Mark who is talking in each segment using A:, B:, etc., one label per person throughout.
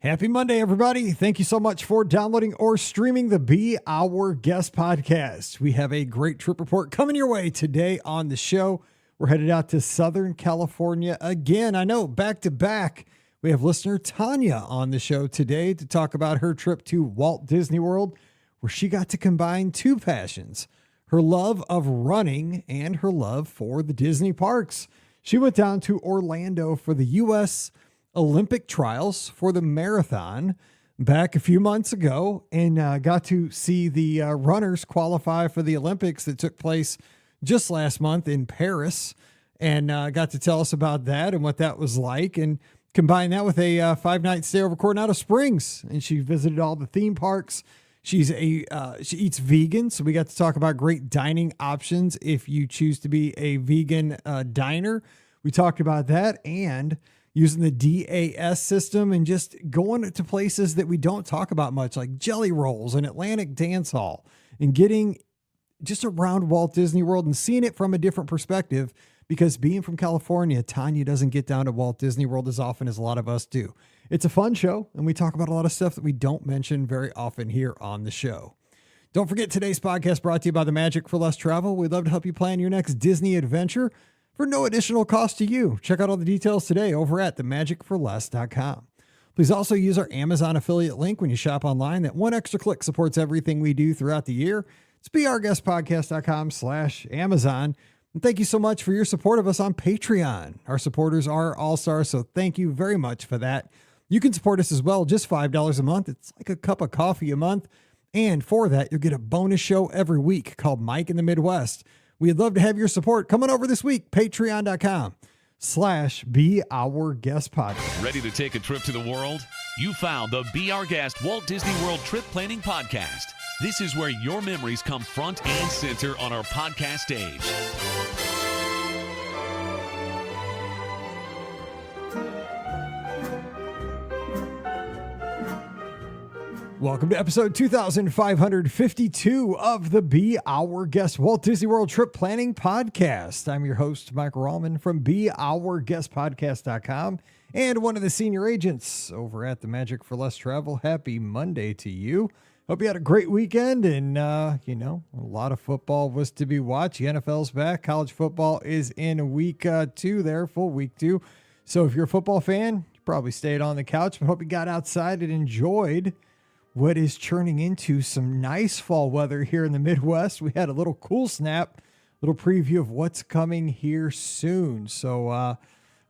A: Happy Monday, everybody. Thank you so much for downloading or streaming the Be Our Guest podcast. We have a great trip report coming your way today on the show. We're headed out to Southern California again. I know, back to back. We have listener Tanya on the show today to talk about her trip to Walt Disney World, where she got to combine two passions, her love of running and her love for the Disney parks. She went down to Orlando for the U.S. Olympic trials for the marathon back a few months ago and got to see the runners qualify for the Olympics that took place just last month in Paris, and got to tell us about that and what that was like, and combine that with a 5-night stay over Coronado Springs. And she visited all the theme parks. She eats vegan, so we got to talk about great dining options if you choose to be a vegan diner. We talked about that and using the DAS system and just going to places that we don't talk about much, like Jellyrolls and Atlantic Dance Hall, and getting just around Walt Disney World and seeing it from a different perspective, because being from California, Tanya doesn't get down to Walt Disney World as often as a lot of us do. It's a fun show, and we talk about a lot of stuff that we don't mention very often here on the show. Don't forget, today's podcast brought to you by the Magic for Less Travel. We'd love to help you plan your next Disney adventure for no additional cost to you. Check out all the details today over at themagicforless.com. Please also use our Amazon affiliate link when you shop online. That one extra click supports everything we do throughout the year. It's beourguestpodcast.com/Amazon. And thank you so much for your support of us on Patreon. Our supporters are all-stars, so thank you very much for that. You can support us as well, just $5 a month. It's like a cup of coffee a month. And for that, you'll get a bonus show every week called Mike in the Midwest. We'd love to have your support. Coming over this week, patreon.com/beourguestpodcast.
B: Ready to take a trip to the world? You found the Be Our Guest Walt Disney World Trip Planning Podcast. This is where your memories come front and center on our podcast stage.
A: Welcome to episode 2552 of the Be Our Guest Walt Disney World Trip Planning Podcast. I'm your host, Mike Rallman from beourguestpodcast.com and one of the senior agents over at the Magic for Less Travel. Happy Monday to you. Hope you had a great weekend, and, a lot of football was to be watched. The NFL's back. College football is in week 2 there, full week 2. So if you're a football fan, you probably stayed on the couch, but hope you got outside and enjoyed what is churning into some nice fall weather here in the Midwest. We had a little cool snap, little preview of what's coming here soon. So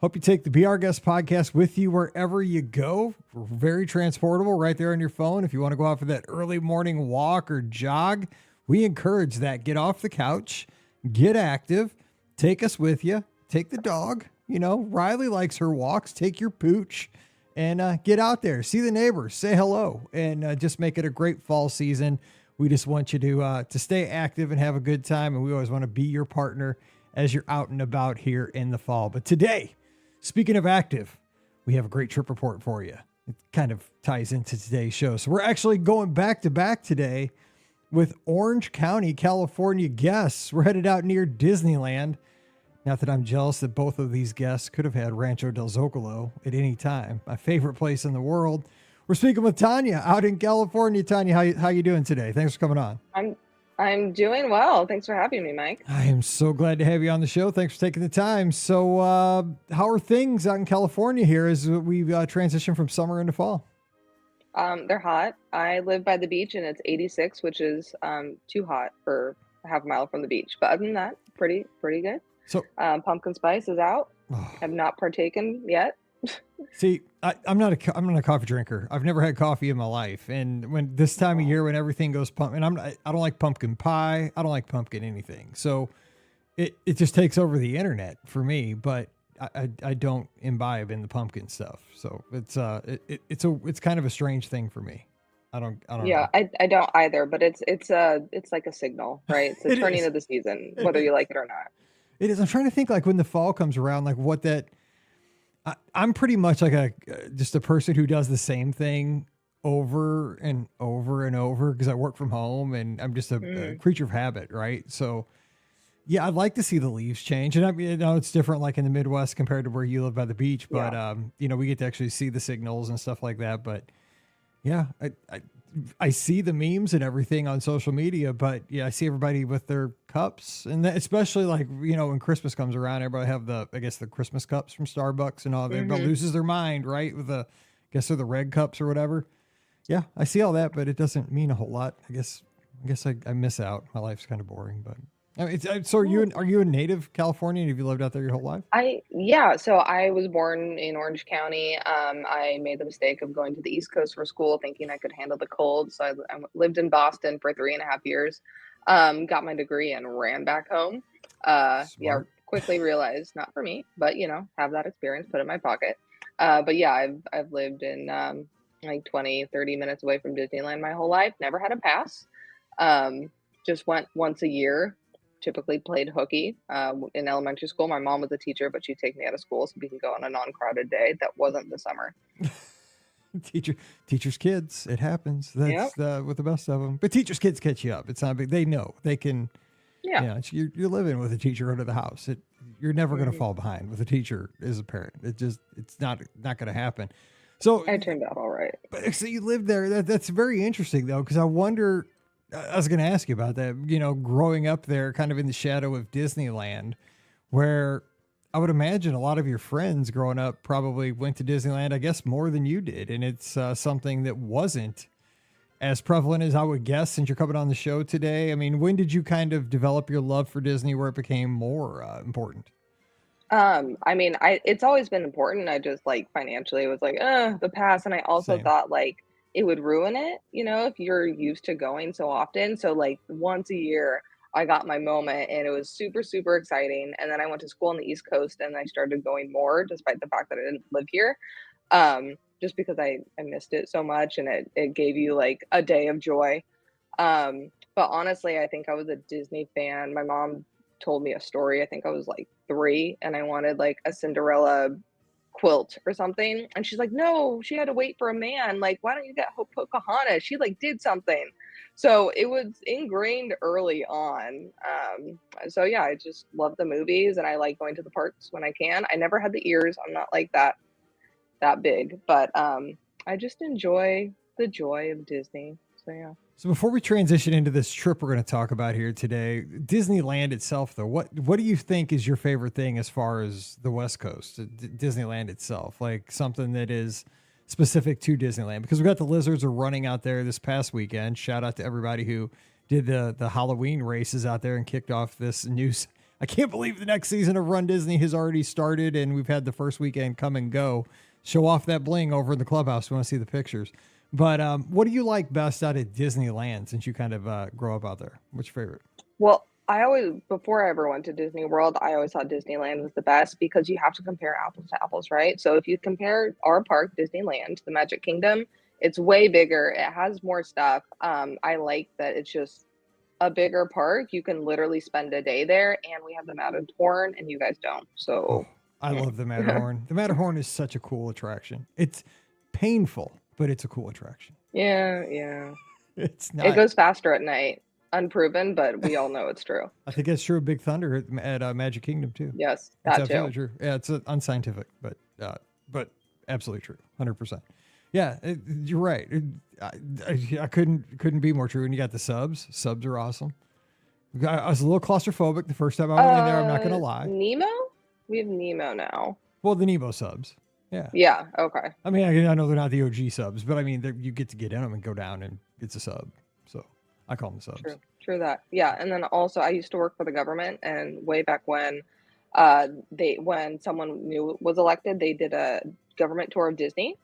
A: hope you take the Be Our Guest podcast with you wherever you go. We're very transportable right there on your phone. If you want to go out for that early morning walk or jog, we encourage that. Get off the couch, get active, take us with you, take the dog. You know, Riley likes her walks. Take your pooch. And get out there, see the neighbors, say hello, and just make it a great fall season. We just want you to stay active and have a good time, and we always want to be your partner as you're out and about here in the fall. But today, speaking of active, we have a great trip report for you. It kind of ties into today's show. So we're actually going back to back today with Orange County, California guests. We're headed out near Disneyland. Not that I'm jealous that both of these guests could have had Rancho del Zocalo at any time, my favorite place in the world. We're speaking with Tanya out in California. Tanya, how you doing today? Thanks for coming on.
C: I'm doing well. Thanks for having me, Mike.
A: I am so glad to have you on the show. Thanks for taking the time. So how are things out in California here as we transition from summer into fall?
C: They're hot. I live by the beach and it's 86, which is too hot for a half a mile from the beach. But other than that, pretty good. So pumpkin spice is out. Have not partaken yet.
A: See, I'm not a coffee drinker. I've never had coffee in my life. And when this time of year, when everything goes pumpkin, I don't like pumpkin pie. I don't like pumpkin anything. So it just takes over the internet for me. But I don't imbibe in the pumpkin stuff. So it's kind of a strange thing for me. I don't know.
C: I don't either. But it's like a signal, right? It's the turning of the season, whether you like it or not.
A: It is. I'm trying to think, like, when the fall comes around, like what that. I'm pretty much like just a person who does the same thing over and over and over because I work from home and I'm just a creature of habit, right? So Yeah, I'd like to see the leaves change. And I mean, it's different like in the Midwest compared to where you live by the beach, but we get to actually see the signals and stuff like that. But yeah, I see the memes and everything on social media, but yeah, I see everybody with their cups, and that, especially like, when Christmas comes around, everybody have the Christmas cups from Starbucks and all that. Everybody loses their mind, right? With I guess they're the red cups or whatever. Yeah, I see all that, but it doesn't mean a whole lot. I guess I miss out. My life's kind of boring, but I mean, so are you a native Californian? Have you lived out there your whole life?
C: So I was born in Orange County. I made the mistake of going to the East Coast for school, thinking I could handle the cold. So I lived in Boston for 3.5 years, got my degree and ran back home. Quickly realized not for me, but have that experience, put it in my pocket. But yeah, I've lived in like 20, 30 minutes away from Disneyland my whole life. Never had a pass. Just went once a year. Typically played hooky in elementary school. My mom was a teacher, but she'd take me out of school so we can go on a non-crowded day that wasn't the summer.
A: Teachers' kids, it happens. That's with the best of them. But teachers' kids catch you up. It's not big. They know they can. Yeah, you're living with a teacher under the house. You're never going to fall behind with a teacher as a parent. It's not going to happen. So
C: I turned out all right.
A: But so you lived there. That's very interesting though, because I wonder. I was going to ask you about that, growing up there kind of in the shadow of Disneyland, where I would imagine a lot of your friends growing up probably went to Disneyland, I guess, more than you did. And it's something that wasn't as prevalent as I would guess since you're coming on the show today. I mean, when did you kind of develop your love for Disney where it became more important?
C: It's always been important. I just financially was the pass. And I also thought it would ruin it, if you're used to going so often. So once a year I got my moment and it was super, super exciting. And then I went to school on the East Coast and I started going more despite the fact that I didn't live here. Just because I missed it so much and it gave you a day of joy. But honestly, I think I was a Disney fan. My mom told me a story. I think I was 3 and I wanted a Cinderella quilt or something, and she's like, no, she had to wait for a man. Why don't you get Pocahontas? She did something. So it was ingrained early on. So yeah, I just love the movies and I like going to the parks when I can. I never had the ears. I'm not that big, but I just enjoy the joy of Disney. So yeah.
A: So before we transition into this trip we're going to talk about here today, Disneyland itself, though, what do you think is your favorite thing as far as the West Coast, Disneyland itself, something that is specific to Disneyland? Because we got the Lizards are running out there this past weekend. Shout out to everybody who did the Halloween races out there and kicked off this news. I can't believe the next season of Run Disney has already started and we've had the first weekend come and go. Show off that bling over in the clubhouse. We want to see the pictures. But what do you like best out of Disneyland since you kind of grow up out there? What's your favorite?
C: Well, before I ever went to Disney World, I always thought Disneyland was the best because you have to compare apples to apples, right? So if you compare our park, Disneyland, to the Magic Kingdom, it's way bigger. It has more stuff. I like that it's just a bigger park. You can literally spend a day there, and we have the Matterhorn, and you guys don't. So
A: I love the Matterhorn. The Matterhorn is such a cool attraction. It's painful, but it's a cool attraction.
C: Yeah.
A: It's not.
C: It goes faster at night. Unproven, but we all know it's true.
A: I think that's true of Big Thunder at Magic Kingdom too.
C: Yes,
A: that's
C: that
A: absolutely
C: too.
A: True. Yeah, it's unscientific, but absolutely true, 100%. Yeah, you're right. I couldn't be more true. And you got the subs. Subs are awesome. I was a little claustrophobic the first time I went in there. I'm not gonna lie.
C: Nemo? We have Nemo now.
A: Well, the Nemo subs. Yeah.
C: Yeah. Okay.
A: I mean, I know they're not the OG subs, but I mean, you get to get in them and go down, and it's a sub. So I call them subs.
C: True that. Yeah. And then also, I used to work for the government, and way back when, when someone new was elected, they did a government tour of Disney.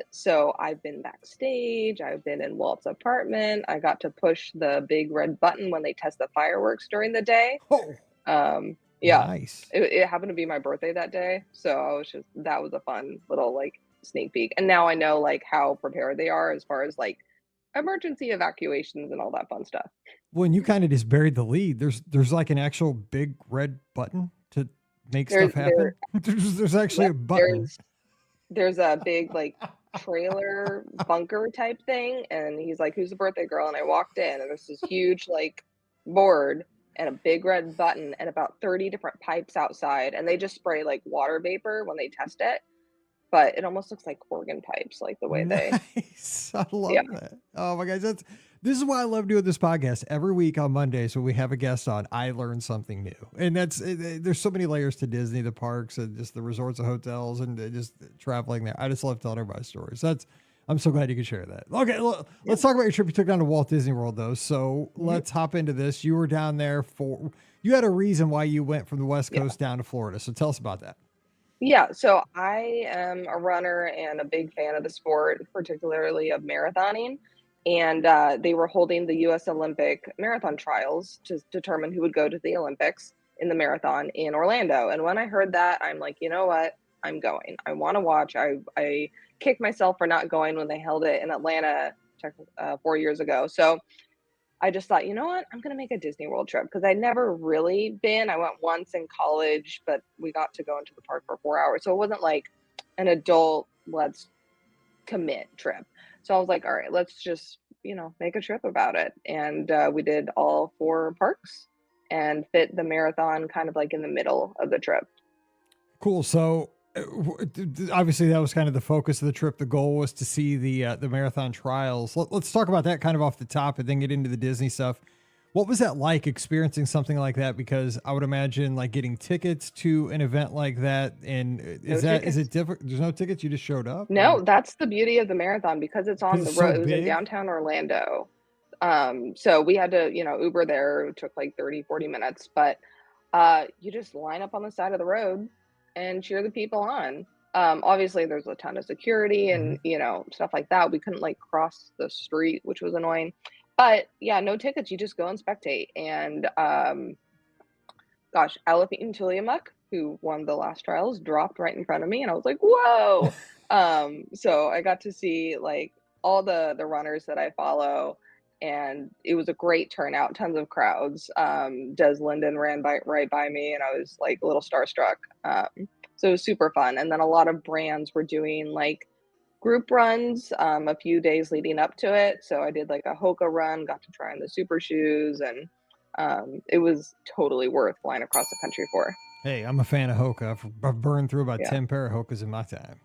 C: So I've been backstage. I've been in Walt's apartment. I got to push the big red button when they test the fireworks during the day.
A: Oh.
C: Yeah,
A: nice.
C: It happened to be my birthday that day, so that was a fun little sneak peek. And now I know how prepared they are as far as emergency evacuations and all that fun stuff.
A: When you kind of just buried the lead, there's an actual big red button to make stuff happen. There's actually a button.
C: There's a big trailer bunker type thing, and he's like, "Who's the birthday girl?" And I walked in, and there's this huge board and a big red button and about 30 different pipes outside, and they just spray like water vapor when they test it, but it almost looks like organ pipes, like the way they.
A: Nice. I love that. Oh my gosh, this is why I love doing this podcast. Every week on Mondays when we have a guest on, I learn something new. And there's so many layers to Disney, the parks, and just the resorts and hotels, and just traveling there. I just love telling everybody stories. I'm so glad you could share that. Okay, let's talk about your trip you took down to Walt Disney World, though. So let's hop into this. You were down there you had a reason why you went from the West Coast down to Florida. So tell us about that.
C: Yeah, so I am a runner and a big fan of the sport, particularly of marathoning. And they were holding the U.S. Olympic marathon trials to determine who would go to the Olympics in the marathon in Orlando. And when I heard that, I'm like, you know what? I'm going. I want to watch. I kicked myself for not going when they held it in Atlanta 4 years ago. So I just thought, you know what? I'm going to make a Disney World trip because I'd never really been. I went once in college, but we got to go into the park for 4 hours. So it wasn't like an adult, let's commit trip. So I was like, all right, let's just, make a trip about it. And we did all 4 parks and fit the marathon kind of like in the middle of the trip.
A: Cool. So obviously that was kind of the focus of the trip. The goal was to see the marathon trials. Let's talk about that kind of off the top and then get into the Disney stuff. What was that like experiencing something like that? Because I would imagine like getting tickets to an event like that. And is it different? There's no tickets. You just showed up?
C: No, that's the beauty of the marathon because it's on the road. It was in downtown Orlando. So we had to, Uber there. It took like 30, 40 minutes, but you just line up on the side of the road and cheer the people on. Obviously there's a ton of security and, stuff like that. We couldn't like cross the street, which was annoying, but yeah, no tickets. You just go and spectate. And, Elephant and Tillamook, who won the last trials, dropped right in front of me. And I was like, whoa. So I got to see like all the runners that I follow, and it was a great turnout, tons of crowds. Des Linden ran right by me, and I was like a little starstruck. So it was super fun. And then a lot of brands were doing like group runs a few days leading up to it. So I did like a Hoka run, got to try on the super shoes, and it was totally worth flying across the country for.
A: Hey, I'm a fan of Hoka. I've burned through about 10 pair of Hokas in my time.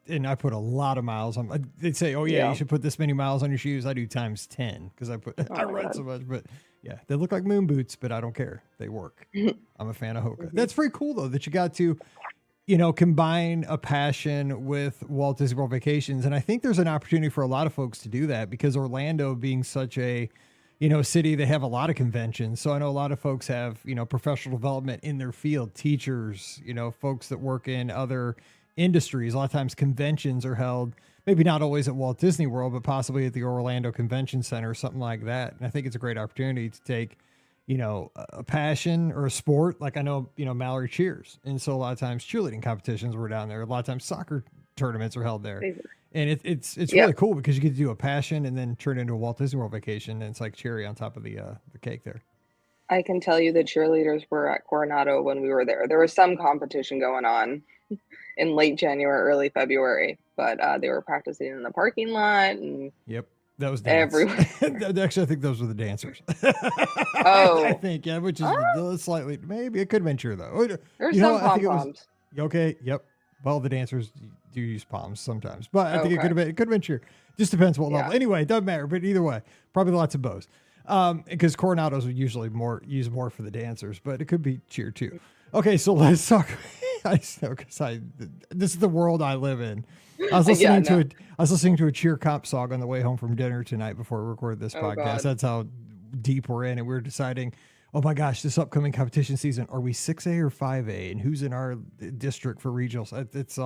A: And I put a lot of miles on. They'd say, oh, yeah, you should put this many miles on your shoes. I do times 10 because I run so much. But yeah, they look like moon boots, but I don't care. They work. I'm a fan of Hoka. That's pretty cool, though, that you got to, combine a passion with Walt Disney World Vacations. And I think there's an opportunity for a lot of folks to do that because Orlando being such a city, they have a lot of conventions. So I know a lot of folks have, professional development in their field, teachers, folks that work in other industries. A lot of times conventions are held, maybe not always at Walt Disney World, but possibly at the Orlando Convention Center or something like that. And I think it's a great opportunity to take, a passion or a sport. Like I know, Mallory cheers. And so a lot of times cheerleading competitions were down there. A lot of times soccer tournaments are held there. And it's really cool because you get to do a passion and then turn it into a Walt Disney World vacation. And it's like cherry on top of the cake there.
C: I can tell you the cheerleaders were at Coronado when we were there. There was some competition going on in late January, early February, but they were practicing in the parking lot. And
A: that was everywhere. Actually, I think those were the dancers.
C: Oh,
A: I think, which is slightly, maybe it could have been true though.
C: There's some pom-poms.
A: Okay. Yep. Well, the dancers do use palms sometimes, but I think it could have been cheer. Just depends what level. Anyway, it doesn't matter. But either way, probably lots of bows. Because Coronados would usually used more for the dancers, but it could be cheer too. Okay, so let's talk. This is the world I live in. I was listening to a cheer comp song on the way home from dinner tonight before we recorded this podcast. God. That's how deep we're in, and we're deciding, oh my gosh, this upcoming competition season, are we 6A or 5A, and who's in our district for regionals? It's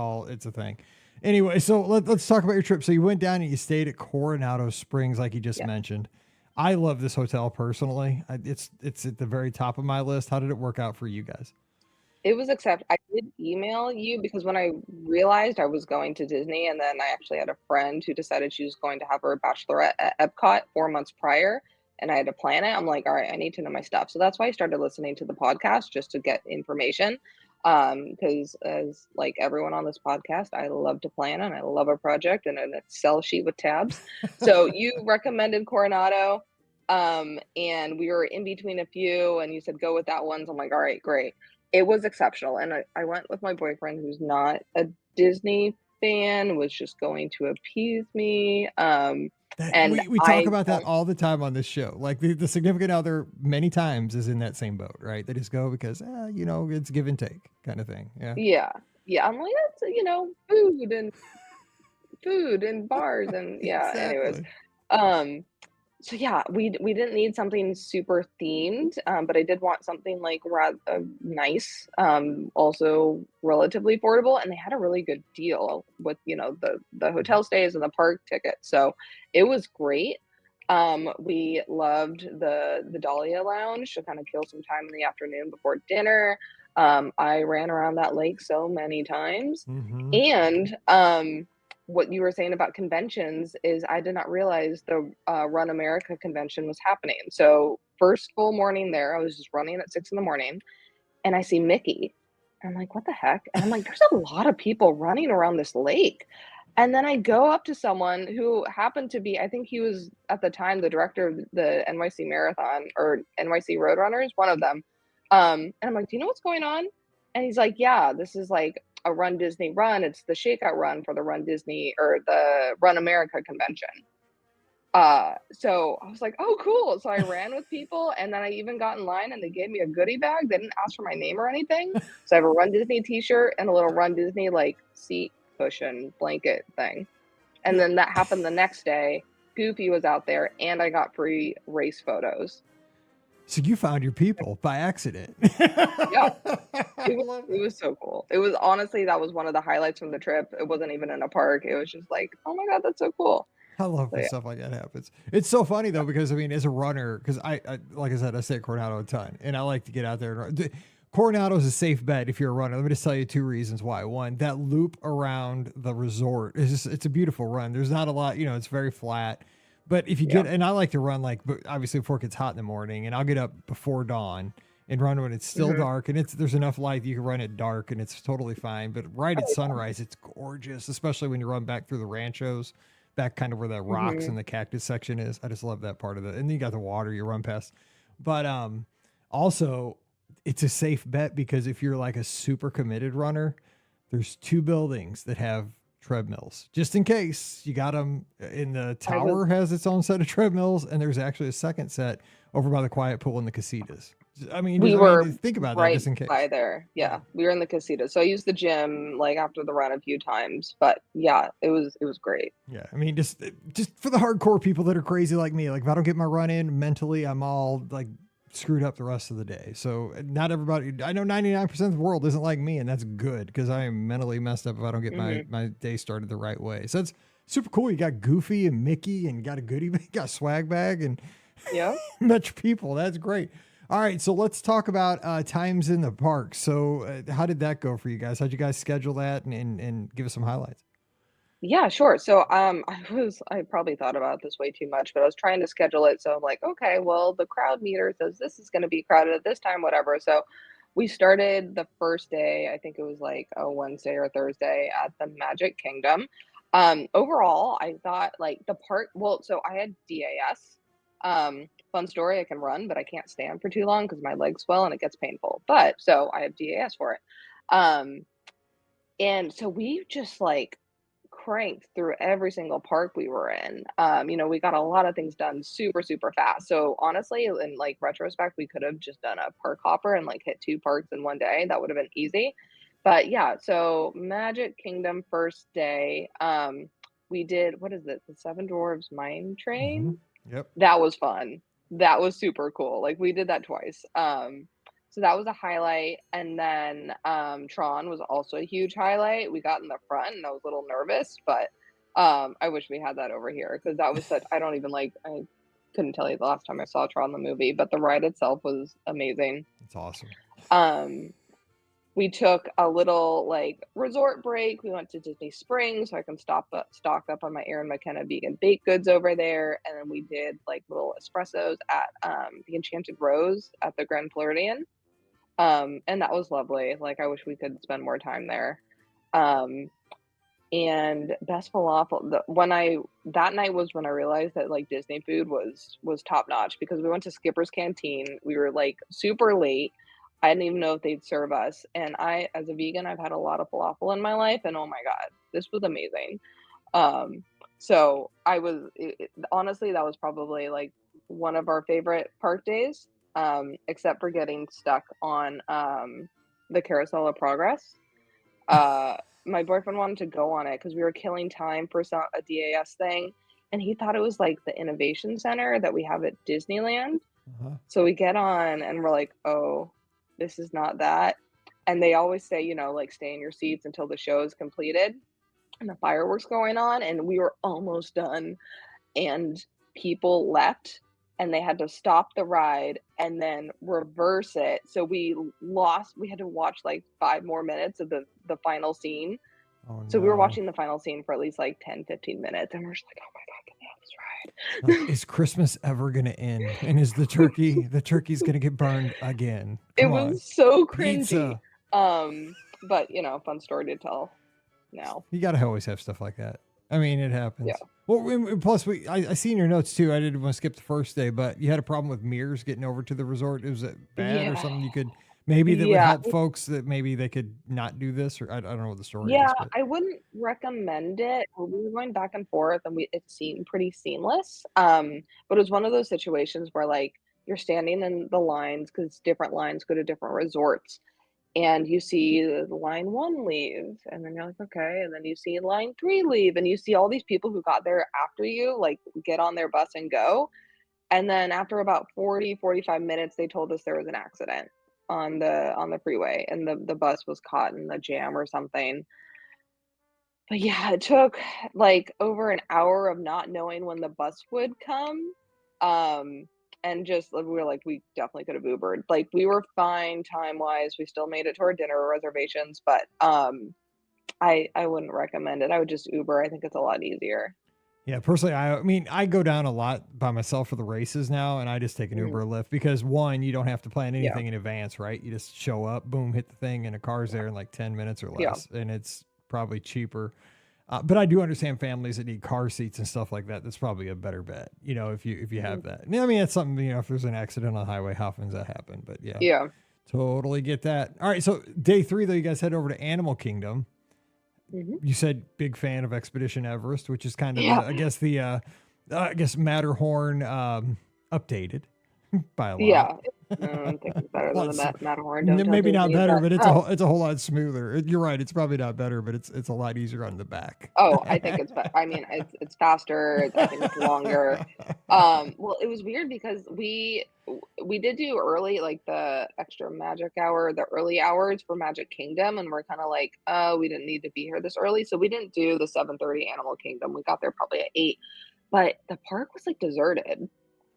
A: a thing. Anyway, so let's talk about your trip. So you went down and you stayed at Coronado Springs, like you just mentioned. I love this hotel personally. It's at the very top of my list. How did it work out for you guys?
C: It was I did email you because when I realized I was going to Disney, and then I actually had a friend who decided she was going to have her bachelorette at Epcot 4 months prior, and I had to plan it. I'm like, all right, I need to know my stuff. So that's why I started listening to the podcast, just to get information. Because as like everyone on this podcast, I love to plan and I love a project and an Excel sheet with tabs. So you recommended Coronado. And we were in between a few, and you said go with that one. So I'm like, all right, great. It was exceptional. And I went with my boyfriend, who's not a Disney fan, was just going to appease me. And
A: We talk about that all the time on this show. Like the significant other many times is in that same boat, right? They just go because, it's give and take kind of thing. Yeah.
C: Yeah. Yeah. I'm like, that's, food and bars and yeah, anyways.
A: Exactly.
C: So yeah, we didn't need something super themed, but I did want something like rather nice, also relatively affordable, and they had a really good deal with the hotel stays and the park tickets, so it was great. We loved the Dahlia Lounge to kind of kill some time in the afternoon before dinner. I ran around that lake so many times,
A: Mm-hmm.
C: and what you were saying about conventions is I did not realize the Run America convention was happening. So first full morning there, I was just running at 6 in the morning, and I see Mickey. And I'm like, what the heck? And I'm like, there's a lot of people running around this lake. And then I go up to someone who happened to be, I think he was at the time the director of the NYC Marathon or NYC Roadrunners, one of them. And I'm like, do you know what's going on? And he's like, yeah, this is like a Run Disney run. It's the shakeout run for the Run Disney or the Run America convention. So I was like, oh, cool. So I ran with people, and then I even got in line and they gave me a goodie bag. They didn't ask for my name or anything. So I have a Run Disney t-shirt and a little Run Disney like seat cushion blanket thing. And then that happened the next day. Goofy was out there and I got free race photos.
A: So you found your people by accident.
C: Yeah. It was so cool. It was honestly, that was one of the highlights from the trip. It wasn't even in a park. It was just like, oh my God, that's so cool.
A: I love when stuff like that happens. It's so funny though, because I mean, as a runner, because I like I said, I stay at Coronado a ton, and I like to get out there and run. Coronado is a safe bet if you're a runner. Let me just tell you 2 reasons why. One, that loop around the resort is it's a beautiful run. There's not a lot, it's very flat. But if you get, and I like to run obviously before it gets hot in the morning, and I'll get up before dawn and run when it's still dark, and there's enough light you can run at dark, and it's totally fine. But right at sunrise, it's gorgeous, especially when you run back through the ranchos, back kind of where the rocks and the cactus section is. I just love that part of it. And then you got the water you run past. But also, it's a safe bet because if you're like a super committed runner, there's 2 buildings that have treadmills just in case you got them. In the tower has its own set of treadmills, and there's actually a second set over by the quiet pool in the casitas. I mean, think about that just in case.
C: By there. Yeah. We were in the casitas. So I used the gym like after the run a few times, but yeah, it was great.
A: Yeah. I mean, just for the hardcore people that are crazy like me, like if I don't get my run in mentally, I'm all like screwed up the rest of the day. So not everybody, I know 99% of the world isn't like me, and that's good because I am mentally messed up if I don't get my day started the right way. So that's super cool. You got Goofy and Mickey and you got a goodie bag, got a swag bag, and met your people. That's great. All right, so let's talk about times in the park. So how did that go for you guys? How'd you guys schedule that and give us some highlights?
C: Yeah, sure. So I probably thought about this way too much, but I was trying to schedule it. So I'm like, okay, well, the crowd meter says this is going to be crowded at this time, whatever. So we started the first day, I think it was like a Wednesday or Thursday at the Magic Kingdom. Overall, I thought like the park, well, so I had DAS. Fun story, I can run, but I can't stand for too long because my legs swell and it gets painful. But so I have DAS for it. And so we just like cranked through every single park we were in. We got a lot of things done super, super fast. So honestly, in like retrospect, we could have just done a park hopper and like hit 2 parks in one day. That would have been easy. But yeah, so Magic Kingdom first day, we did, what is it? The Seven Dwarves Mine Train?
A: Yep.
C: That was fun. That was super cool. Like we did that twice. So that was a highlight. And then Tron was also a huge highlight. We got in the front and I was a little nervous, but I wish we had that over here because that was such, I couldn't tell you the last time I saw Tron the movie, but the ride itself was amazing.
A: It's awesome.
C: We took a little like resort break. We went to Disney Springs so I can stock up on my Erin McKenna vegan baked goods over there. And then we did like little espressos at the Enchanted Rose at the Grand Floridian. And that was lovely. Like I wish we could spend more time there. And best falafel, that night was when I realized that like Disney food was top notch, because we went to Skipper's Canteen. We were like super late. I didn't even know if they'd serve us. And as a vegan, I've had a lot of falafel in my life, and oh my God, this was amazing. Um, so honestly, that was probably like one of our favorite park days, except for getting stuck on the Carousel of Progress. Uh, my boyfriend wanted to go on it because we were killing time for a DAS thing, and he thought it was like the innovation center that we have at Disneyland.
A: Uh-huh.
C: So we get on and we're like, oh, this is not that. And they always say, like stay in your seats until the show is completed and the fireworks going on. And we were almost done, and people left, and they had to stop the ride and then reverse it. So we had to watch like 5 more minutes of the final scene.
A: Oh,
C: So we were
A: no.
C: watching the final scene for at least like 10, 15 minutes, and we're just like, oh my God, get me off this ride.
A: Is Christmas ever going to end? And is the turkey's going to get burned again?
C: It
A: Come on.
C: was so cringy.
A: Pizza.
C: But fun story to tell now.
A: You got to always have stuff like that. I mean, it happens.
C: Yeah.
A: Well, plus I see in your notes too. I didn't want to skip the first day, but you had a problem with mirrors getting over to the resort. Was it bad or something? You could maybe that would help folks that maybe they could not do this, or I don't know what the story is.
C: Yeah, I wouldn't recommend it. We were going back and forth, and it seemed pretty seamless. But it was one of those situations where like you're standing in the lines because different lines go to different resorts. And you see the line 1 leave, and then you're like, okay. And then you see line 3 leave, and you see all these people who got there after you, like get on their bus and go. And then after about 40, 45 minutes, they told us there was an accident on the freeway, and the bus was caught in the jam or something. But yeah, it took like over an hour of not knowing when the bus would come. And just we were like, we definitely could have Ubered. Like we were fine time wise. We still made it to our dinner reservations, but I wouldn't recommend it. I would just Uber. I think it's a lot easier.
A: Yeah, personally, I mean, I go down a lot by myself for the races now, and I just take an Uber or Lyft because one, you don't have to plan anything in advance, right? You just show up, boom, hit the thing, and a car's there in like 10 minutes or less, and it's probably cheaper. But I do understand families that need car seats and stuff like that. That's probably a better bet, if you have that. I mean, it's something, if there's an accident on the highway, how often does that happen? But yeah, totally get that. All right, so day 3, though, you guys head over to Animal Kingdom. You said big fan of Expedition Everest, which is kind of, I guess Matterhorn updated by a lot.
C: Yeah. I think it's better than the Matterhorn.
A: Maybe not better, but it's a whole lot smoother. You're right. It's probably not better, but it's a lot easier on the back.
C: Oh, I think it's I mean, it's faster. I think it's longer. Well, it was weird because we did do early, like the extra magic hour, the early hours for Magic Kingdom, and we're kind of like, oh, we didn't need to be here this early, so we didn't do the 7:30 Animal Kingdom. We got there probably at 8, but the park was like deserted.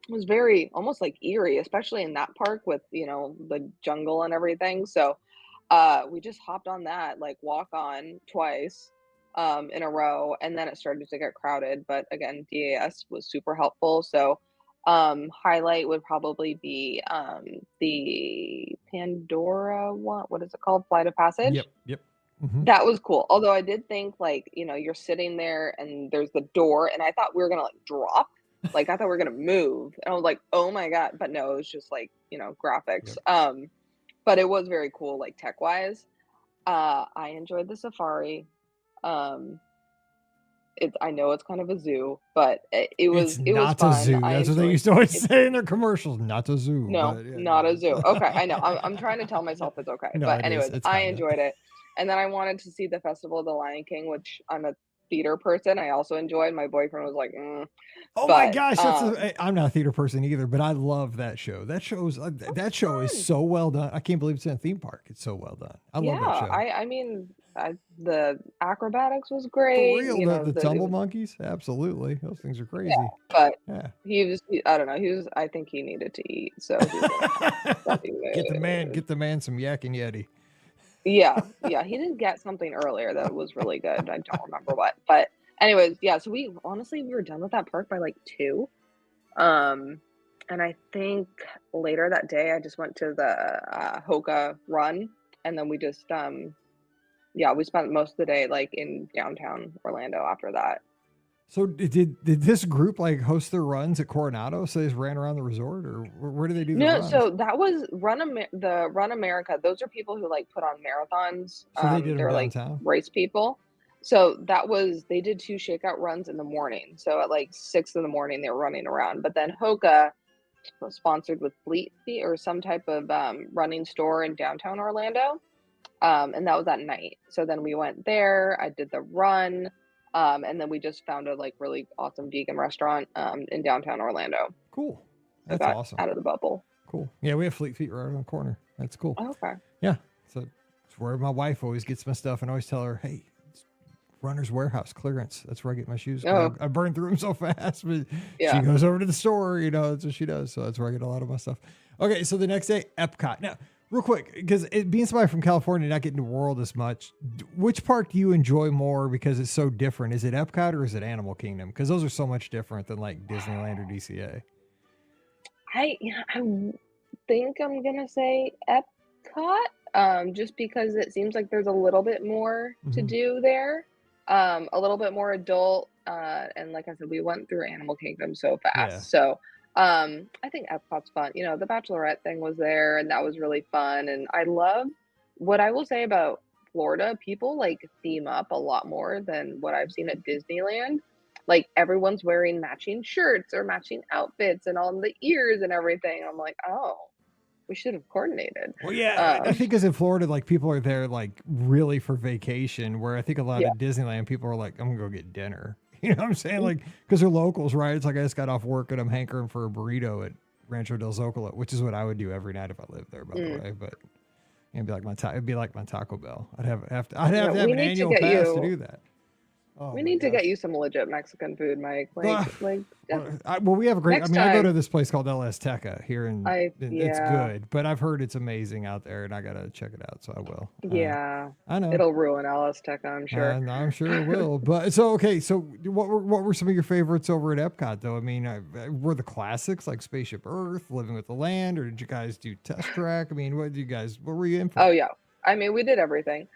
C: It was very almost like eerie, especially in that park with the jungle and everything. So we just hopped on that like walk on twice in a row, and then it started to get crowded. But again, DAS was super helpful. So highlight would probably be the Pandora one. What is it called? Flight of Passage.
A: Yep.
C: That was cool. Although I did think like, you're sitting there and there's the door, and I thought we were gonna like drop. Like I thought we were gonna move, and I was like, "Oh my God!" But no, it was just like graphics. Yep. But it was very cool, like tech wise. I enjoyed the safari. I know it's kind of a zoo, but it was
A: not
C: fun.
A: A zoo. That's what they used to always say in their commercials. Not a zoo.
C: No, not a zoo. Okay, I know. I'm trying to tell myself it's okay, but anyways, I enjoyed it. And then I wanted to see the Festival of the Lion King, which I'm a theater person. I also enjoyed. My boyfriend was like,
A: "Oh my gosh, I'm not a theater person either, but I love that show. That show is so well done. I can't believe it's in a theme park. It's so well done. I love that show.
C: I mean, the acrobatics was great.
A: For real, the tumble monkeys, absolutely. Those things are crazy.
C: Yeah, but I don't know. I think he needed to eat, so
A: get the man some Yak and Yeti.
C: Yeah, he did get something earlier that was really good. I don't remember what, but anyways, so we were done with that park by like 2. And I think later that day I just went to the Hoka run, and then we just yeah, we spent most of the day like in downtown Orlando after that.
A: So did this group like host their runs at Coronado? So they just ran around the resort, or where do they do the
C: No,
A: runs?
C: so that was the Run America. Those are people who like put on marathons.
A: So they did them
C: They're like
A: downtown.
C: race people. So they did 2 shakeout runs in the morning. So at like 6 in the morning, they were running around. But then Hoka was sponsored with Fleet Feet or some type of running store in downtown Orlando. And that was at night. So then we went there. I did the run. And then we just found a like really awesome vegan restaurant in downtown Orlando.
A: Cool. That's
C: got
A: awesome.
C: Out of the bubble.
A: Cool. Yeah, we have Fleet Feet right on the corner. That's cool.
C: Oh, okay.
A: Yeah. So it's where my wife always gets my stuff, and I always tell her, hey, it's Runner's Warehouse clearance. That's where I get my shoes.
C: Oh.
A: I burn through them so fast, but
C: Yeah.
A: she goes over to the store, that's what she does. So that's where I get a lot of my stuff. Okay, so the next day, Epcot. Now, real quick, because being somebody from California, not getting to World as much, which park do you enjoy more because it's so different? Is it Epcot or is it Animal Kingdom? Because those are so much different than like Disneyland or DCA.
C: I think I'm gonna say Epcot, just because it seems like there's a little bit more to do there, a little bit more adult, and like I said, we went through Animal Kingdom so fast.
A: Yeah.
C: So I think Epcot's fun. The Bachelorette thing was there, and that was really fun. And I love what I will say about Florida. People like theme up a lot more than what I've seen at Disneyland. Like everyone's wearing matching shirts or matching outfits and on the ears and everything. I'm like, oh, we should have coordinated.
A: Well, yeah, I think because in Florida, like people are there like really for vacation, where I think a lot of Disneyland people are like, I'm gonna go get dinner. You know what I'm saying? Like, because they're locals, right? It's like I just got off work and I'm hankering for a burrito at Rancho del Zocalo, which is what I would do every night if I lived there, by the way. But it'd be like my Taco Bell. I'd have to have an annual pass to do that.
C: Oh, we need to get you some legit Mexican food, Mike.
A: Well, we have a great. I go to this place called El Azteca here, and it's good. But I've heard it's amazing out there, and I gotta check it out. So I will.
C: Yeah,
A: I know
C: it'll ruin El Azteca, I'm sure.
A: I'm sure it will. But so okay. So what were some of your favorites over at Epcot, though? I mean, were the classics like Spaceship Earth, Living with the Land, or did you guys do Test Track? I mean, what were you in for?
C: Oh yeah, I mean, we did everything.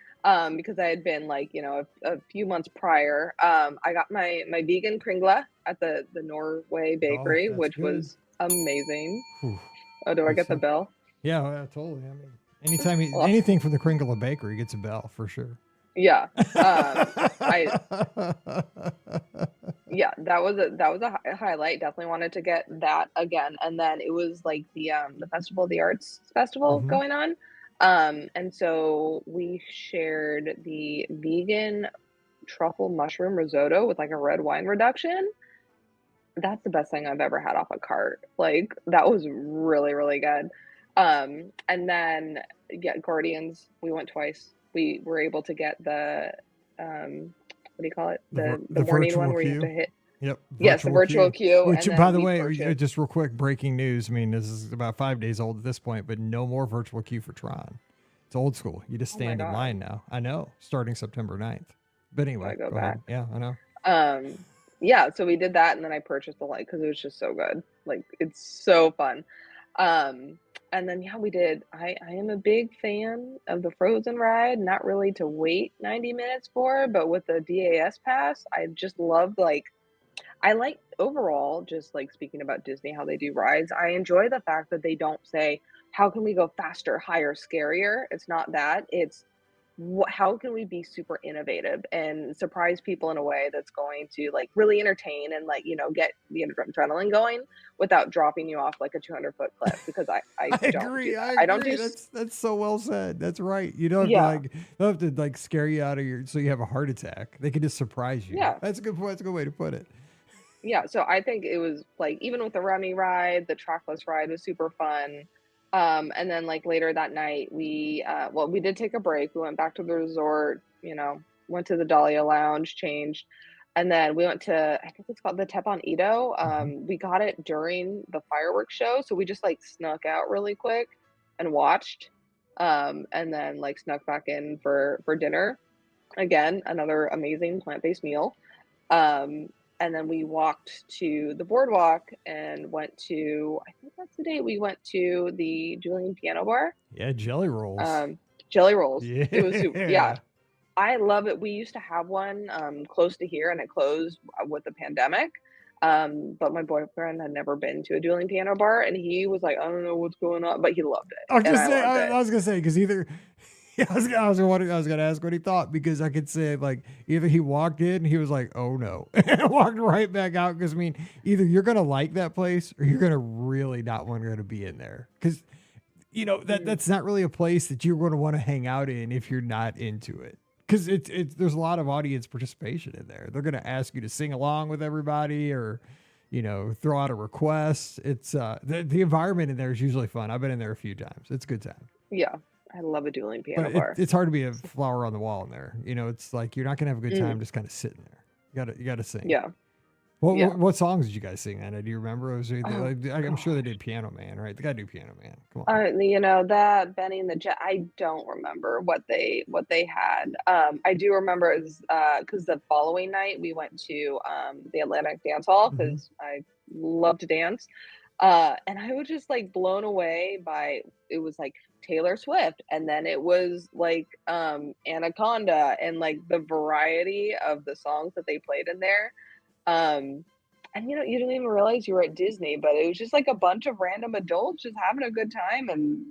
C: Because I had been like, a few months prior, I got my vegan kringla at the Norway bakery, which was amazing.
A: Whew.
C: Oh, do I get the bell?
A: Yeah, totally. I mean, anytime anything from the Kringla bakery gets a bell for sure.
C: Yeah. Yeah, that was a highlight. Definitely wanted to get that again. And then it was like the Festival of the Arts Festival going on. And so we shared the vegan truffle mushroom risotto with like a red wine reduction. That's the best thing I've ever had off a cart. Like that was really, really good. And then Guardians, we went twice. We were able to get the what do you call it? The morning one where you have to hit.
A: Yep.
C: Yes, the virtual queue.
A: Which, by the way, just real quick, breaking news. I mean, this is about 5 days old at this point, but no more virtual queue for Tron. It's old school. You just stand in line now. I know, starting September 9th. But anyway, go ahead. Yeah, I know.
C: Yeah, so we did that, and then I purchased the light because it was just so good. Like, it's so fun. And then, we did. I am a big fan of the Frozen ride, not really to wait 90 minutes for, but with the DAS pass, I just loved, I like overall, just like speaking about Disney, how they do rides. I enjoy the fact that they don't say, how can we go faster, higher, scarier? It's not that. It's how can we be super innovative and surprise people in a way that's going to like really entertain and get the adrenaline going without dropping you off like a 200-foot cliff, because I
A: agree. I don't do that's so well said. That's right. You don't have to like scare you out of so you have a heart attack. They can just surprise you.
C: Yeah.
A: That's a good point. That's a good way to put it.
C: Yeah, so I think it was like, even with the Remy ride, the trackless ride was super fun. And then like later that night, we did take a break. We went back to the resort, went to the Dahlia Lounge, changed. And then we went to, I think it's called the Tepon Edo. We got it during the fireworks show. So we just like snuck out really quick and watched, and then like snuck back in for dinner. Again, another amazing plant-based meal. And then we walked to the boardwalk and went to, I think that's the day we went to the Julian Piano Bar.
A: Yeah, Jellyrolls.
C: Jellyrolls.
A: Yeah.
C: It was super, yeah. I love it. We used to have one close to here, and it closed with the pandemic. But my boyfriend had never been to a dueling piano bar, and he was like, "I don't know what's going on," but he loved it,
A: I was
C: and
A: gonna
C: I
A: say,
C: loved it.
A: I was gonna say, because either yeah, I was gonna ask what he thought, because I could say like either he walked in and he was like, "Oh no," and walked right back out. Because I mean, either you're gonna like that place or you're gonna really not want to be in there, because you know that's not really a place that you're going to want to hang out in if you're not into it. Because it's there's a lot of audience participation in there. They're gonna ask you to sing along with everybody, or throw out a request. It's the environment in there is usually fun. I've been in there a few times. It's a good time.
C: Yeah, I love a dueling piano
A: But
C: bar.
A: it's hard to be a flower on the wall in there. It's like you're not gonna have a good time just kind of sitting there. You gotta sing.
C: Yeah.
A: What songs did you guys sing, Anna? Do you remember? I'm sure they
C: Gosh.
A: did Piano Man, right? The guy do Piano Man. Come on.
C: That Benny and the Jet. I don't remember what they had. I do remember is because the following night we went to the Atlantic Dance Hall
A: Mhm.
C: because I love to dance. And I was just like blown away by it was like Taylor Swift, and then it was like Anaconda, and like the variety of the songs that they played in there. And you didn't even realize you were at Disney, but it was just like a bunch of random adults just having a good time and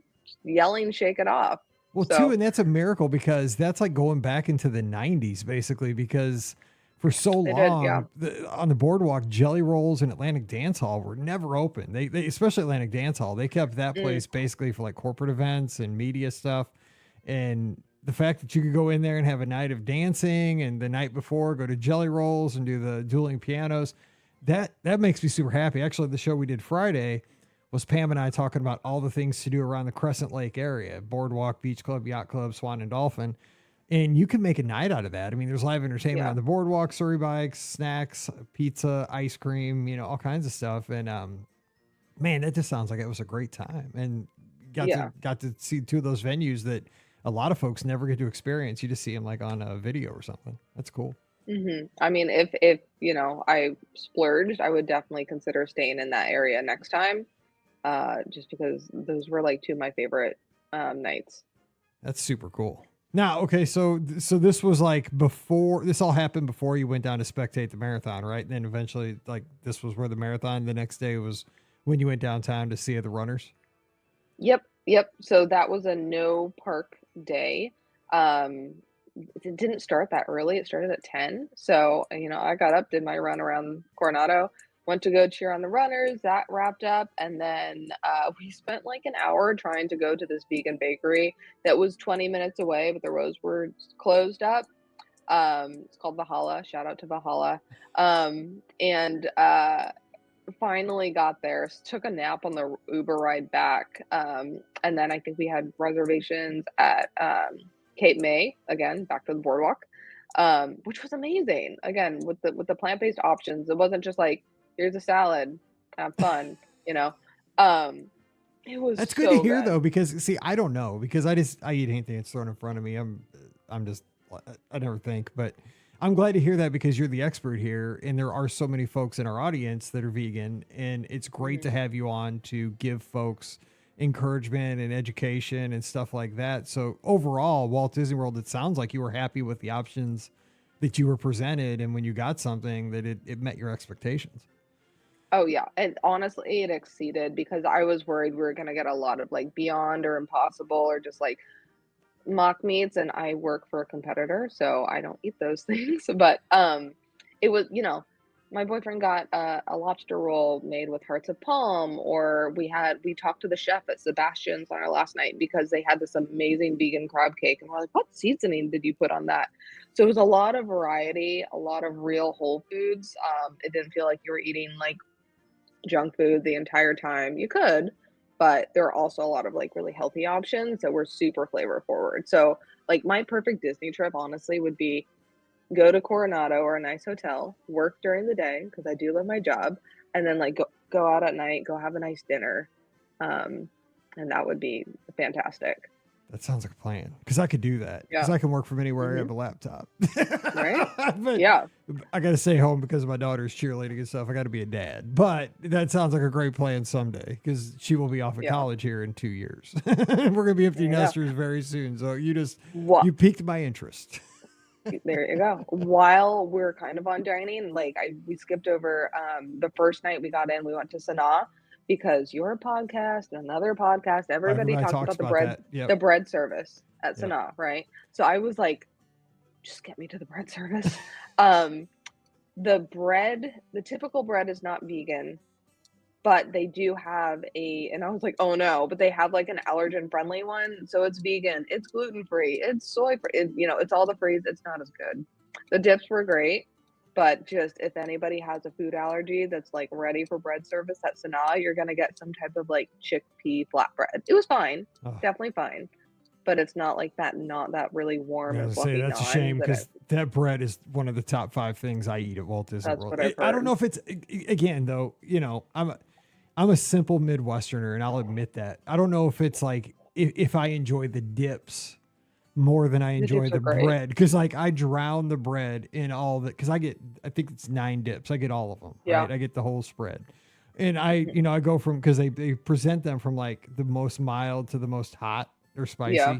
C: yelling "Shake It Off."
A: Well, too,
C: So
A: and that's a miracle, because that's like going back into the 90s, basically, because for so
C: they did,
A: long
C: yeah.
A: on the boardwalk, Jellyrolls and Atlantic Dance Hall were never open. They especially Atlantic Dance Hall, they kept that place basically for like corporate events and media stuff. And the fact that you could go in there and have a night of dancing, and the night before go to Jellyrolls and do the dueling pianos, that makes me super happy. Actually, the show we did Friday was Pam and I talking about all the things to do around the Crescent Lake area: boardwalk, beach club, yacht club, Swan and Dolphin. And you can make a night out of that. I mean, there's live entertainment
C: Yeah.
A: on the boardwalk, Surrey bikes, snacks, pizza, ice cream, all kinds of stuff. And man, that just sounds like it was a great time. And
C: Yeah.
A: got to see two of those venues that a lot of folks never get to experience. You just see them like on a video or something. That's cool.
C: I mean, if I splurged, I would definitely consider staying in that area next time. Just because those were like two of my favorite nights.
A: That's super cool. Now, okay, so this was like before, this all happened before you went down to spectate the marathon, right? And then eventually, like, this was where the marathon, the next day was when you went downtown to see the runners?
C: Yep. So that was a no park day. It didn't start that early. It started at 10. So, I got up, did my run around Coronado, went to go cheer on the runners. That wrapped up. And then we spent like an hour trying to go to this vegan bakery that was 20 minutes away, but the roads were closed up. It's called Valhalla. Shout out to Valhalla. And finally got there, took a nap on the Uber ride back. And then I think we had reservations at Cape May, again, back to the boardwalk, which was amazing. Again, with the plant-based options, it wasn't just like, here's a salad, have fun, It was
A: That's good to hear though, because see, I don't know, because I eat anything that's thrown in front of me. I never think, but I'm glad to hear that, because you're the expert here, and there are so many folks in our audience that are vegan, and it's great to have you on to give folks encouragement and education and stuff like that. So overall, Walt Disney World, it sounds like you were happy with the options that you were presented, and when you got something that it met your expectations.
C: Oh yeah, and honestly, it exceeded, because I was worried we were gonna get a lot of like Beyond or Impossible or just like mock meats, and I work for a competitor, so I don't eat those things. But it was, my boyfriend got a lobster roll made with hearts of palm, or we talked to the chef at Sebastian's on our last night, because they had this amazing vegan crab cake, and we're like, what seasoning did you put on that? So it was a lot of variety, a lot of real whole foods. It didn't feel like you were eating like junk food the entire time. You could, but there are also a lot of like really healthy options that were super flavor forward. So like my perfect Disney trip honestly would be go to Coronado or a nice hotel, work during the day because I do love my job, and then like go out at night, go have a nice dinner. And that would be fantastic.
A: That sounds like a plan, because I could do that, because
C: Yeah.
A: I can work from anywhere. I have a laptop.
C: Right?
A: But
C: Yeah.
A: I got to stay home because of my daughter's cheerleading and stuff. I got to be a dad. But that sounds like a great plan someday, because she will be off of college here in 2 years. We're going to be empty nesters very soon. So you
C: What?
A: piqued my interest.
C: There you go. While we're kind of on dining, like we skipped over the first night we got in, we went to Sanaa because your podcast, another podcast, everybody talks about
A: that.
C: The bread service at
A: Yep.
C: Sanaa, right? So I was like, just get me to the bread service. The typical bread is not vegan, but they do have and I was like, oh no, but they have like an allergen friendly one. So it's vegan, it's gluten free, it's soy free, it's all the frees. It's not as good. The dips were great, but just if anybody has a food allergy that's like ready for bread service at Sanaa, you're going to get some type of like chickpea flatbread. It was fine, definitely fine. But it's not like that, not that really warm and fluffy.
A: That's a shame because that bread is one of the top 5 things I eat at Walt Disney World.
C: What I've heard.
A: I don't know if it's, again, though, I'm a simple Midwesterner, and I'll admit that. I don't know if it's like if I enjoy the dips more than I enjoy the bread, because like I drown the bread in all the, because I think it's 9 dips. I get all of them.
C: Yeah.
A: Right? I get the whole spread. And I go from, because they present them from like the most mild to the most hot or spicy. Yeah.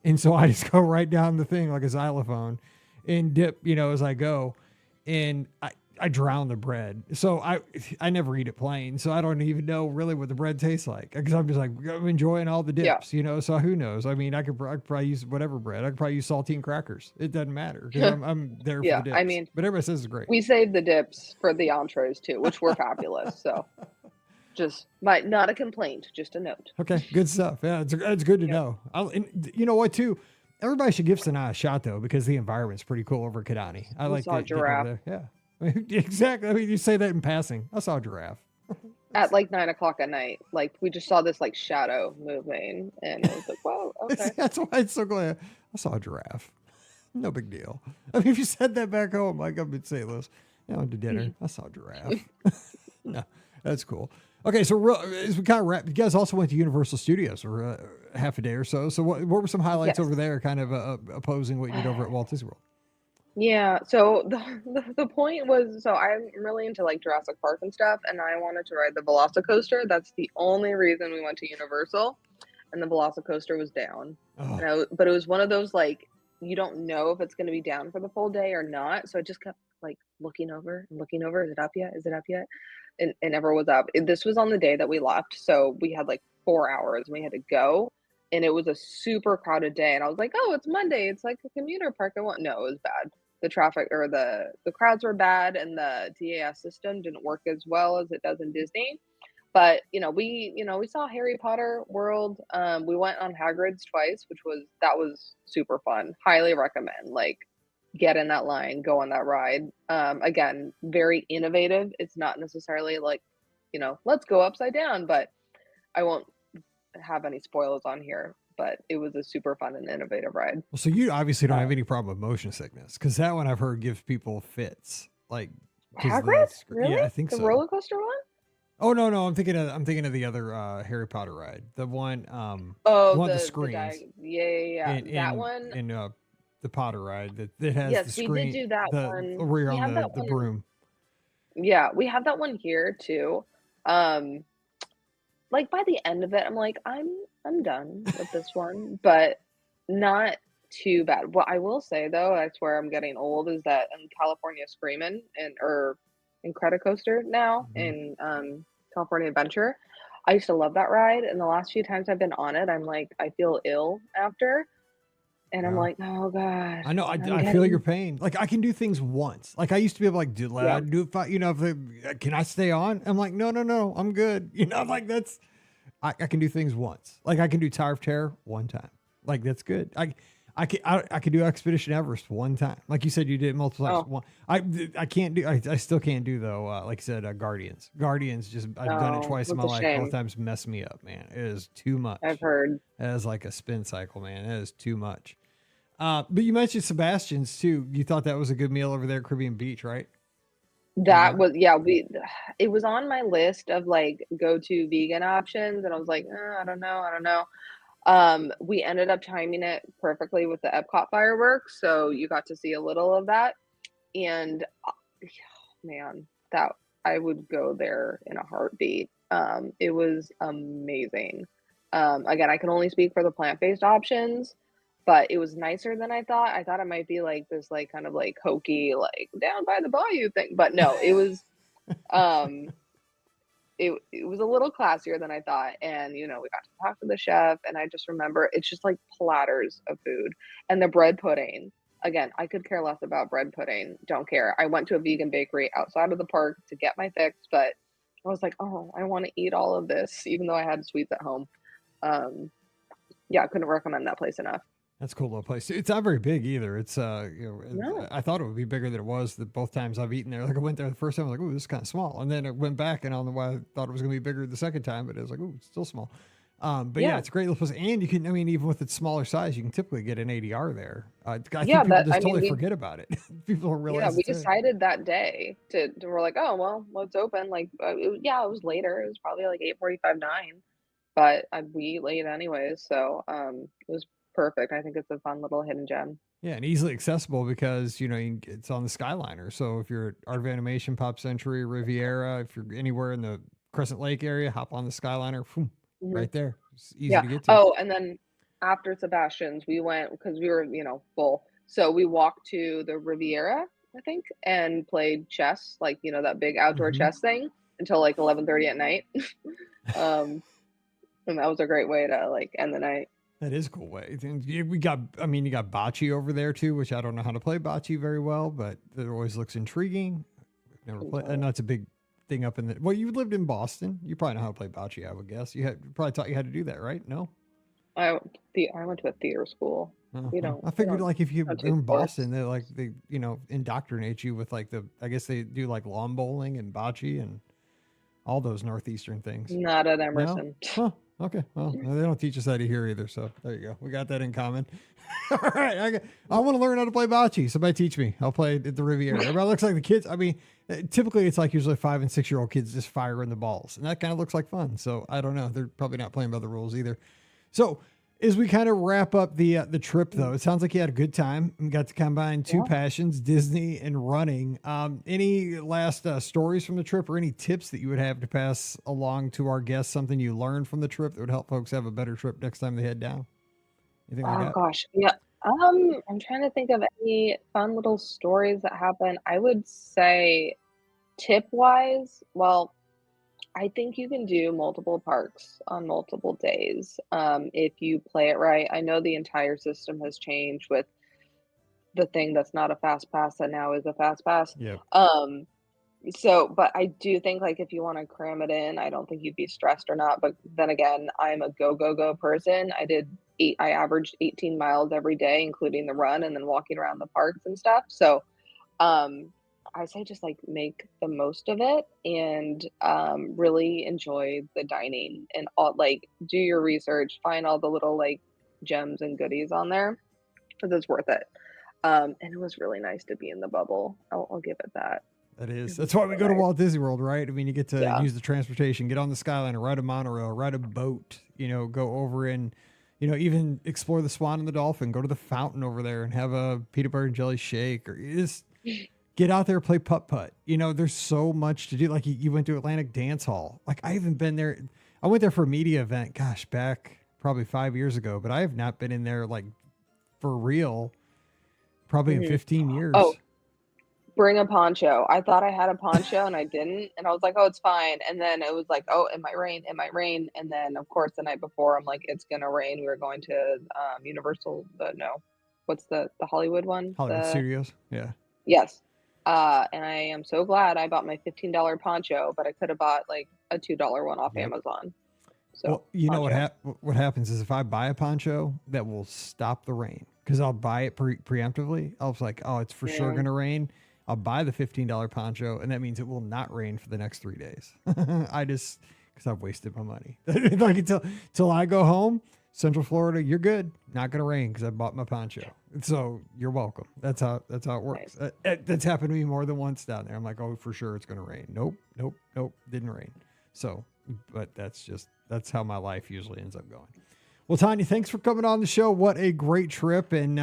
A: And so I just go right down the thing like a xylophone and dip, as I go. And I drown the bread. So I never eat it plain. So I don't even know really what the bread tastes like, because I'm just like, I'm enjoying all the dips, so who knows? I mean, I could probably use whatever bread. I could probably use saltine crackers. It doesn't matter because I'm there for the dips.
C: I mean,
A: but everybody says it's great.
C: We saved the dips for the entrees too, which were fabulous. So just not a complaint, just a note.
A: Okay. Good stuff. Yeah. It's good to know. And you know what too? Everybody should give Sanaa a shot though, because the environment's pretty cool over at Kidani. I like
C: that giraffe.
A: Yeah. Exactly. I mean, you say that in passing. I saw a giraffe
C: at like 9 o'clock at night. Like we just saw this like shadow moving, and I was like, "Wow, okay."
A: That's why it's so glad I saw a giraffe. No big deal. I mean, if you said that back home, like I'm in St. Louis, I went to dinner. I saw a giraffe. No, that's cool. Okay, so as we kind of wrap, you guys also went to Universal Studios for half a day or so. So what were some highlights over there, kind of opposing what you did over at Walt Disney World?
C: Yeah, so the point was, so I'm really into like Jurassic Park and stuff, and I wanted to ride the Velocicoaster. That's the only reason we went to Universal, and the Velocicoaster was down. But it was one of those like, you don't know if it's going to be down for the full day or not, so I just kept like looking over. Is it up yet? Is it up yet? And it never was up. This was on the day that we left, so we had like 4 hours and we had to go, and it was a super crowded day, and I was like, oh, it's Monday, it's like a commuter park. No, it was bad. The traffic or the crowds were bad, and the DAS system didn't work as well as it does in Disney. But we saw Harry Potter World. We went on Hagrid's twice, that was super fun. Highly recommend. Like, get in that line, go on that ride. Again, very innovative. It's not necessarily like, let's go upside down, but I won't have any spoilers on here. But it was a super fun and innovative ride.
A: Well, so you obviously don't have any problem with motion sickness, because that one I've heard gives people fits. Like
C: Hagrid? Really?
A: Yeah, I think so.
C: The roller coaster one?
A: Oh no, I'm thinking of the other Harry Potter ride. The one the screens.
C: Yeah. That one.
A: And the Potter ride that has the screen.
C: We did do that one.
A: Where you're on the broom.
C: Yeah, we have that one here too. Like by the end of it, I'm like, I'm done with this one, but not too bad. What I will say though, that's where I'm getting old, is that in California Screamin' or Incredicoaster now in California Adventure, I used to love that ride, and the last few times I've been on it, I'm like, I feel ill after, and I'm like, oh god.
A: I know. I feel your pain. Like I can do things once. Like I used to be able to like do it. Can I stay on? I'm like, no, I'm good. Like that's. I can do things once. Like I can do Tower of Terror one time. Like that's good. I can do Expedition Everest one time. Like you said, you did it multiple times. I can't do. I still can't do though. Like I said, Guardians. I've done it twice in my life. Both times mess me up, man. It is too much.
C: I've heard.
A: It is like a spin cycle, man. It is too much. But you mentioned Sebastian's too. You thought that was a good meal over there at Caribbean Beach, right?
C: That was, it was on my list of like go-to vegan options, and I was like, I don't know. We ended up timing it perfectly with the Epcot fireworks, so you got to see a little of that, and man, that I would go there in a heartbeat. It was amazing. Again, I can only speak for the plant-based options, but it was nicer than I thought. I thought it might be like this, like kind of like hokey, like down by the bayou thing, but no, it was um it was a little classier than I thought. And we got to talk to the chef, and I just remember it's just like platters of food. And the bread pudding. Again, I could care less about bread pudding. Don't care. I went to a vegan bakery outside of the park to get my fix, but I was like, oh, I want to eat all of this, even though I had sweets at home. Yeah, I couldn't recommend that place enough.
A: That's a cool little place. It's not very big either. It's
C: No.
A: I thought it would be bigger than it was. Both times I've eaten there, like I went there the first time, I was like, "Ooh, this is kind of small," and then I went back, and I don't know why I thought it was going to be bigger the second time, but it was like, "Ooh, it's still small." But yeah, it's a great little place, and you can, I mean, even with its smaller size, you can typically get an ADR there. I think people just totally forget about it. People don't realize.
C: Yeah, we decided that day to we're like, oh well, it's open. Like, it was later. It was probably like 8:45, 9, but we ate late anyways, so it was perfect. I think it's a fun little hidden gem.
A: Yeah, and easily accessible because it's on the Skyliner. So if you're at Art of Animation, Pop Century, Riviera, if you're anywhere in the Crescent Lake area, hop on the Skyliner, boom, right there. It's easy to get to.
C: Oh, and then after Sebastian's, we went because we were full. So we walked to the Riviera, I think, and played chess, like that big outdoor chess thing until like 11:30 at night. And that was a great way to like end the night.
A: That is a cool way. You got bocce over there too, which I don't know how to play bocce very well, but it always looks intriguing. Never played. I know it's a big thing up in the. Well, you lived in Boston. You probably know how to play bocce, I would guess. Probably taught you how to do that, right? No.
C: I went to a theater school.
A: I figured like if you're in Boston, they indoctrinate you with like I guess they do like lawn bowling and bocce and all those northeastern things.
C: Not at Emerson.
A: No? Huh. Okay, well, they don't teach us that here either, so there you go. We got that in common. All right, I want to learn how to play bocce. Somebody teach me. I'll play at the Riviera. Everybody looks like the kids. I mean, typically it's like usually 5 and 6 year old kids just firing the balls, and that kind of looks like fun. So I don't know. They're probably not playing by the rules either. So as we kind of wrap up the trip, though, it sounds like you had a good time and got to combine two passions, Disney and running. Any last stories from the trip or any tips that you would have to pass along to our guests, something you learned from the trip that would help folks have a better trip next time they head down? Anything like that?
C: Gosh. Yeah. I'm trying to think of any fun little stories that happen. I would say tip-wise, well, I think you can do multiple parks on multiple days if you play it right. I know the entire system has changed with the thing that's not a fast pass that now is a fast pass.
A: Yeah.
C: So, but I do think like if you want to cram it in, I don't think you'd be stressed or not. But then again, I'm a go person. I averaged 18 miles every day, including the run and then walking around the parks and stuff. So, I say just like make the most of it and really enjoy the dining and all, like do your research, find all the little like gems and goodies on there because it's worth it. And it was really nice to be in the bubble. I'll give it that.
A: That is. That's why we go to Walt Disney World, right? I mean, you get to use the transportation, get on the Skyliner, ride a monorail, ride a boat, go over and, even explore the Swan and the Dolphin, go to the fountain over there and have a peanut butter and jelly shake, or just get out there, play putt-putt. There's so much to do. Like you went to Atlantic Dance Hall. Like I haven't been there. I went there for a media event, gosh, back probably 5 years ago, but I have not been in there like for real probably in 15 years.
C: Oh, bring a poncho. I thought I had a poncho and I didn't. And I was like, oh, it's fine. And then it was like, oh, it might rain. It might rain. And then of course the night before I'm like, it's going to rain. We were going to Universal. What's the Hollywood one?
A: Hollywood Studios. Yeah.
C: Yes. And I am so glad I bought my $15 poncho, but I could have bought like a $2 one off Amazon. So
A: well, what happens is if I buy a poncho, that will stop the rain because I'll buy it preemptively. I was like, oh, it's for sure going to rain. I'll buy the $15 poncho, and that means it will not rain for the next 3 days. Because I've wasted my money. Like till I go home, Central Florida, you're good. Not going to rain because I bought my poncho. So you're welcome. That's how it works. Nice. That's happened to me more than once down there. I'm like, oh, for sure it's going to rain. Nope. Didn't rain. So, but that's how my life usually ends up going. Well, Tanya, thanks for coming on the show. What a great trip. And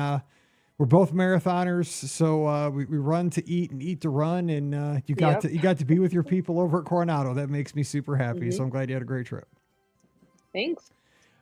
A: we're both marathoners. So we run to eat and eat to run. And you got to be with your people over at Coronado. That makes me super happy. So I'm glad you had a great trip.
C: Thanks.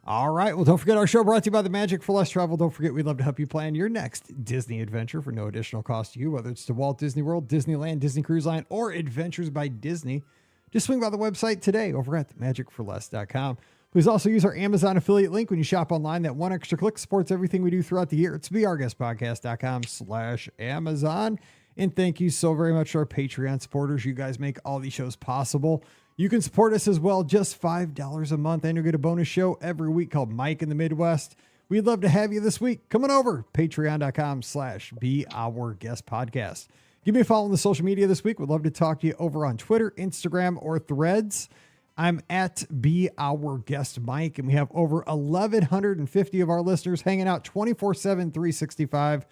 A: All right. Well, don't forget our show brought to you by the Magic for Less Travel. Don't forget, we'd love to help you plan your next Disney adventure for no additional cost to you, whether it's to Walt Disney World, Disneyland, Disney Cruise Line, or Adventures by Disney. Just swing by the website today over at magicforless.com. Please also use our Amazon affiliate link when you shop online. That one extra click supports everything we do throughout the year. It's beourguestpodcast.com/Amazon. And thank you so very much to our Patreon supporters. You guys make all these shows possible. You can support us as well, just $5 a month, and you'll get a bonus show every week called Mike in the Midwest. We'd love to have you this week. Come on over, patreon.com/beourguestpodcast. Give me a follow on the social media this week. We'd love to talk to you over on Twitter, Instagram, or Threads. I'm at beourguestmike, and we have over 1,150 of our listeners hanging out 24/7, 365,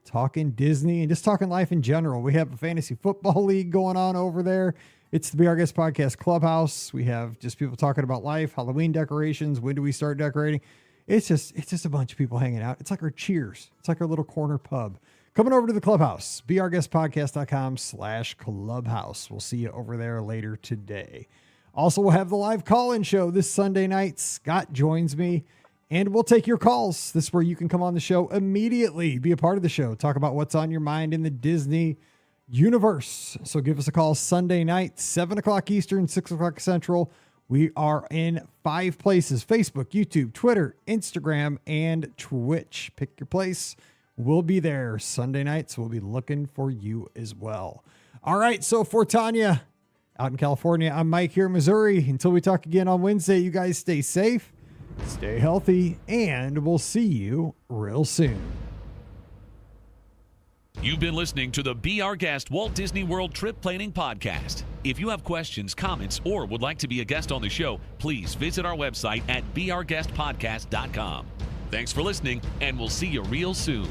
A: talking Disney and just talking life in general. We have a fantasy football league going on over there. It's the Be Our Guest Podcast Clubhouse. We have just people talking about life, Halloween decorations. When do we start decorating? It's just a bunch of people hanging out. It's like our Cheers. It's like our little corner pub. Coming over to the Clubhouse, beourguestpodcast.com/clubhouse. We'll see you over there later today. Also, we'll have the live call-in show this Sunday night. Scott joins me, and we'll take your calls. This is where you can come on the show immediately, be a part of the show, talk about what's on your mind in the Disney universe. So give us a call Sunday night, 7 o'clock Eastern, 6 o'clock Central. We are in 5 places: Facebook, YouTube, Twitter, Instagram, and Twitch. Pick your place. We'll be there Sunday night, so we'll be looking for you as well. All right, so for Tanya out in California, I'm Mike here in Missouri. Until we talk again on Wednesday, you guys stay safe, stay healthy, and we'll see you real soon.
B: You've been listening to the Be Our Guest Walt Disney World Trip Planning Podcast. If you have questions, comments, or would like to be a guest on the show, please visit our website at beourguestpodcast.com. Thanks for listening, and we'll see you real soon.